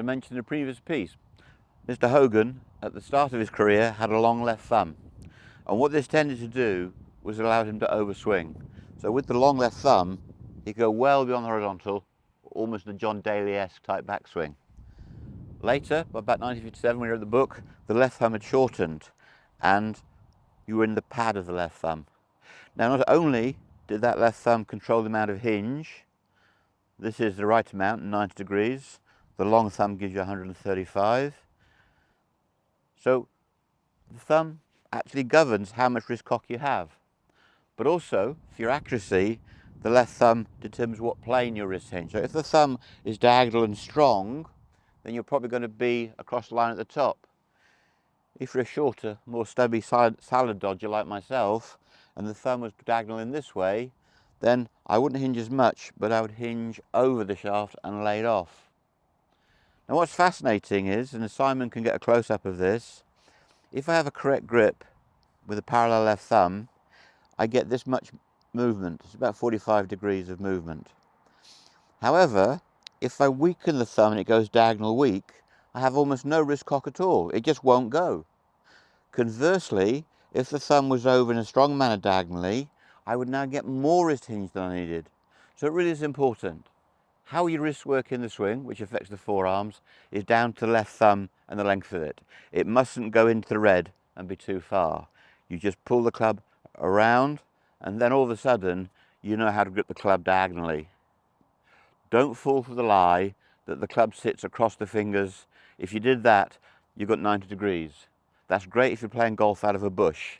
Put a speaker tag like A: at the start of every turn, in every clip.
A: mentioned in a previous piece, Mr. Hogan, at the start of his career, had a long left thumb. And what this tended to do was allow him to overswing. So with the long left thumb, he could go well beyond the horizontal, almost a John Daly-esque type backswing. Later, by about 1957, when he wrote the book, the left thumb had shortened and you were in the pad of the left thumb. Now, not only did that left thumb control the amount of hinge, this is the right amount, 90 degrees, the long thumb gives you 135. So the thumb actually governs how much wrist cock you have. But also, for your accuracy, the left thumb determines what plane your wrist hinge. So if the thumb is diagonal and strong, then you're probably going to be across the line at the top. If you're a shorter, more stubby salad dodger like myself, and the thumb was diagonal in this way, then I wouldn't hinge as much, but I would hinge over the shaft and lay it off. Now what's fascinating is, and Simon can get a close-up of this, if I have a correct grip with a parallel left thumb, I get this much movement. It's about 45 degrees of movement. However, if I weaken the thumb and it goes diagonal weak, I have almost no wrist cock at all. It just won't go. Conversely, if the thumb was over in a strong manner diagonally, I would now get more wrist hinge than I needed. So it really is important. How your wrists work in the swing, which affects the forearms, is down to the left thumb and the length of it. It mustn't go into the red and be too far. You just pull the club around and then all of a sudden you know how to grip the club diagonally. Don't fall for the lie that the club sits across the fingers. If you did that, you've got 90 degrees. That's great if you're playing golf out of a bush,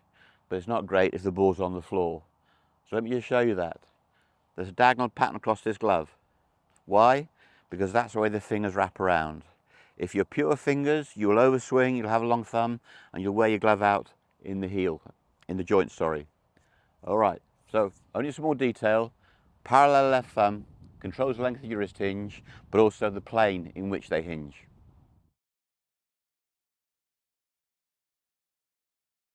A: but it's not great if the ball's on the floor. So let me just show you that. There's a diagonal pattern across this glove. Why? Because that's the way the fingers wrap around. If you're pure fingers, you'll overswing, you'll have a long thumb, and you'll wear your glove out in the heel, in the joint, sorry. All right, so only some more detail. Parallel left thumb controls the length of your wrist hinge, but also the plane in which they hinge.